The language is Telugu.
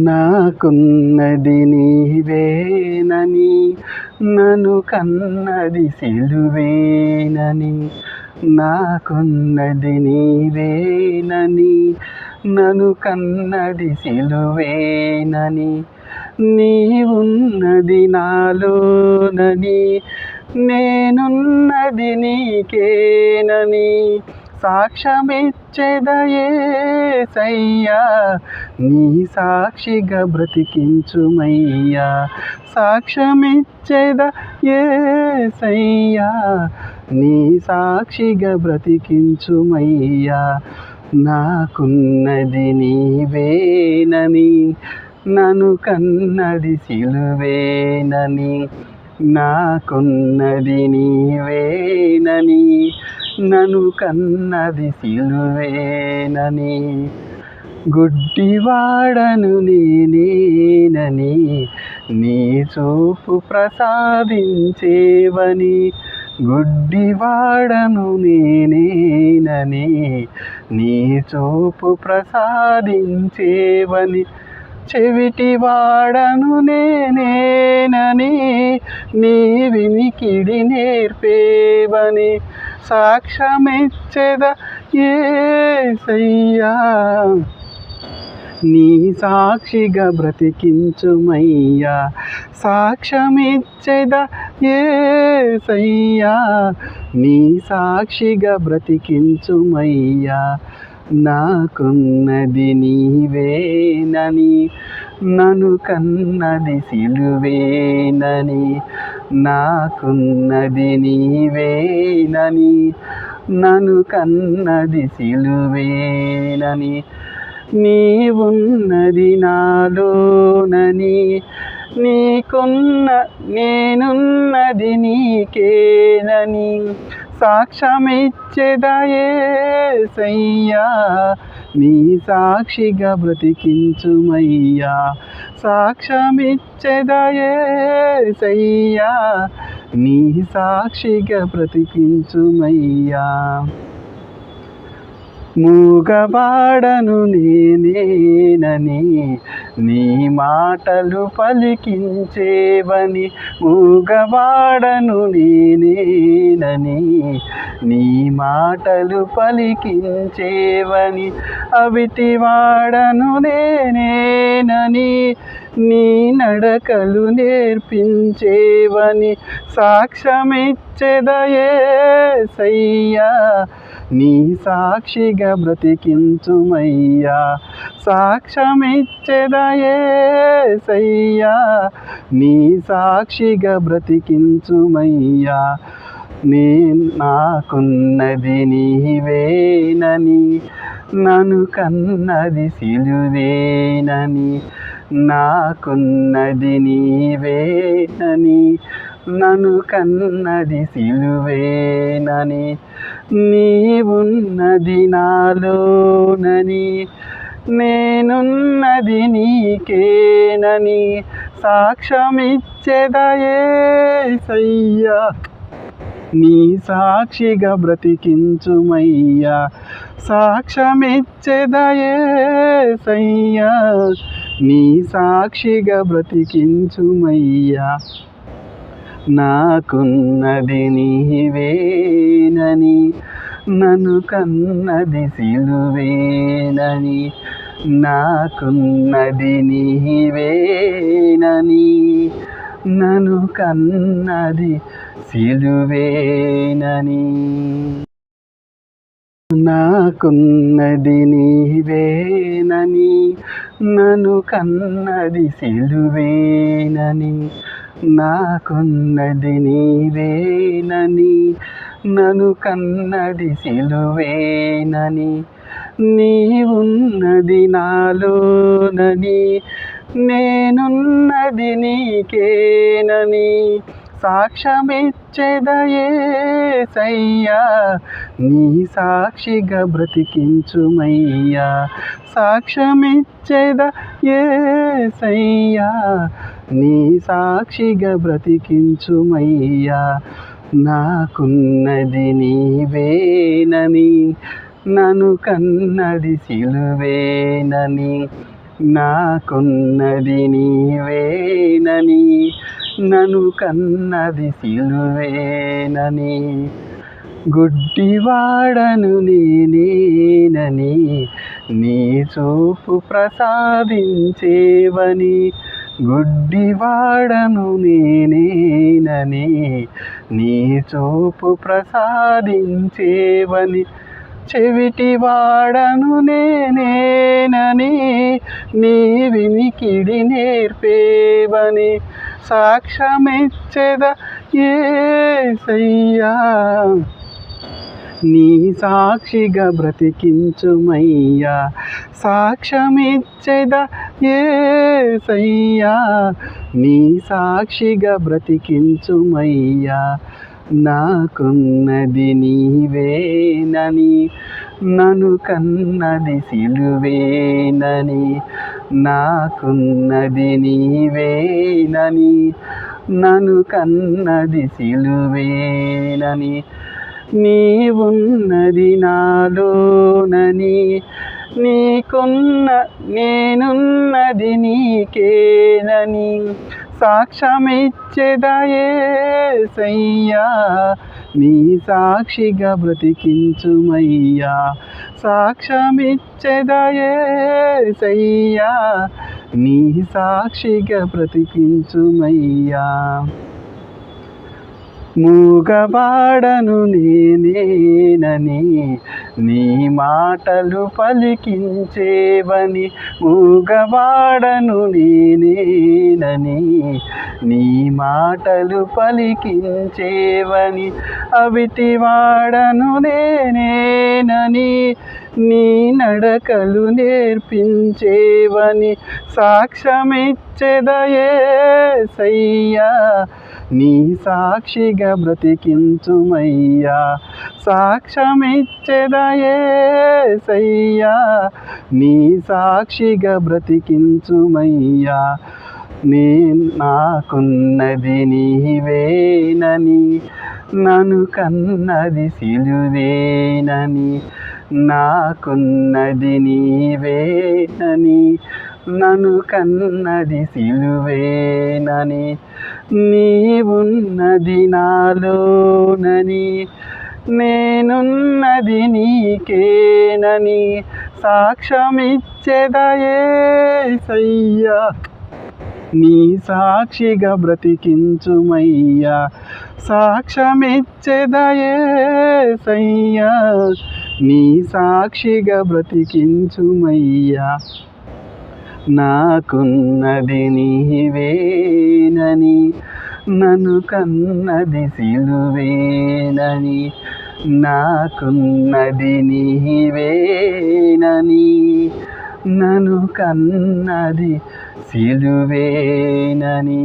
నాకున్నది నీవేనని, నన్ను కన్నది సిలువేనని. నాకున్నది నీవేనని, నన్ను కన్నది సిలువేనని. నీవున్నది నాలోనని, నేనున్నది నీకేనని సాక్ష్యమిచ్చెద యేసయ్యా, నీ సాక్షిగా బ్రతికించుమయ్యా. సాక్ష్యమిచ్చెద యేసయ్యా, నీ సాక్షిగా బ్రతికించుమయ్యా. నాకున్నది నీవేనని, నన్ను కన్నది సిలువేనని. నాకున్నది నీవేనని, నన్ను కన్నది సిలువేనని. గుడ్డివాడను నేనేనని, నీ చూపు ప్రసాదించేవని. గుడ్డివాడను నేనేనని, నీ చూపు ప్రసాదించేవని. చెవిటివాడను నేనేనని, నీ వినికిడి నేర్పేవని సాక్ష్యమిచ్చెద యేసయ్యా, నీ సాక్షిగా బ్రతికించుమయ్యా. సాక్ష్యమిచ్చెద యేసయ్యా, నీ సాక్షిగా బ్రతికించుమయ్యా. నాకున్నది నీవేనని, నన్ను కన్నది సిలువేనని. నాకున్నది నీవేనని, నన్ను కన్నది సిలువేనని. నీవున్నది నాలోనని, నేనున్నది నీకేనని సాక్ష్యమిచ్చెద యేసయ్యా, నీ సాక్షిగా బ్రతికించుమయ్యా. సాక్ష్యమిచ్చెద యేసయ్యా, నీ సాక్షిగా బ్రతికించుమయ్యా. మూగవాడను నేనేనని, నీ మాటలు పలికించేవని. మూగవాడను నేనేనని, నీ మాటలు పలికించేవని. అవిటివాడను నేనేనని, నీ నడకలు నేర్పించేవని సాక్ష్యమిచ్చెద యేసయ్యా, నీ సాక్షిగా బ్రతికించుమయ్యా. సాక్ష్యమిచ్చెద యేసయ్యా, నీ సాక్షిగా బ్రతికించుమయ్యా. నాకున్నది నీవేనని, నన్ను కన్నది సిలువేనని. నాకున్నది నీవేనని, నన్ను కన్నది సిలువేనని. నీవున్నది నాలోనని, నేనున్నది నీకేనని సాక్ష్యమిచ్చెద యేసయ్యా, నీ సాక్షిగా బ్రతికించుమయ్యా. సాక్ష్యమిచ్చెద యేసయ్యా, నీ సాక్షిగా బ్రతికించుమయ్యా. నాకున్నది నీవేనని, నన్ను కన్నది సిలువేనని. నాకున్నది నీవేనని, నన్ను కన్నది సిలువేనని. నాకున్నది నీవేనని, నన్ను కన్నది సిలువేనని. నాకున్నది నీవేనని, నన్ను కన్నది సిలువేనని. నీవున్నది నాలోనని, నేనున్నది నీకేనని సాక్ష్యమిచ్చెద యేసయ్యా, నీ సాక్షిగా బ్రతికించుమయ్యా. సాక్ష్యమిచ్చెద యేసయ్యా, నీ సాక్షిగా బ్రతికించుమయ్యా. నాకున్నది నీవేనని, నన్ను కన్నది సిలువేనని. నాకున్నది నీవేనని, నన్ను కన్నది సిలువేనని, గుడ్డివాడను నేనేనని నీ చూపు ప్రసాదించేవని, గుడ్డివాడను నేనేనని నీ చూపు ప్రసాదించేవని, చెవిటివాడను నేనేనని నీ వినికిడి నేర్పేవని, సాక్ష్యమిచ్చెద యేసయ్యా నీ సాక్షిగా బ్రతికించుమయ్యా, సాక్ష్యమిచ్చెద యేసయ్యా నీ సాక్షిగా బ్రతికించుమయ్యా, నాకున్నది నీవేనని, నన్ను కన్నది సిలువేనని, నాకున్నది నీవేనని, నన్ను కన్నది సిలువేనని, నీవున్నది నాలోనని, నేనున్నది నీకేనని, సాక్ష్యమిచ్చెద యేసయ్యా నీ సాక్షిగా బ్రతికించుమయ్యా, సాక్ష్యమిచ్చెద యేసయ్యా నీ సాక్షిగా బ్రతికించుమయ్యా, మూగవాడను నేనేనని నీ మాటలు పలికించేవని, మూగవాడను నేనేనని నీ మాటలు పలికించేవని, అవిటివాడను నేనేనని నీ నడకలు నేర్పించేవని, సాక్ష్యమిచ్చెద యేసయ్యా నీ సాక్షిగా బ్రతికించుమయ్యా, సాక్ష్యమిచ్చెద యేసయ్యా నీ సాక్షిగా బ్రతికించుమయ్యా, నాకున్నది నీవేనని, నన్ను కన్నది సిలువేనని, నాకున్నది నీవేనని, నన్ను కన్నది సిలువేనని, నీవున్నది నాలోనని, నేనున్నది నీకేనని, సాక్ష్యమిచ్చెద యేసయ్యా నీ సాక్షిగా బ్రతికించుమయ్యా, సాక్ష్యమిచ్చెద యేసయ్యా నీ సాక్షిగా బ్రతికించుమయ్యా, నాకున్నది నీవేనని, నన్ను కన్నది సిలువేనని, నాకున్నది నీవేనని, నన్ను కన్నది సిలువేనని.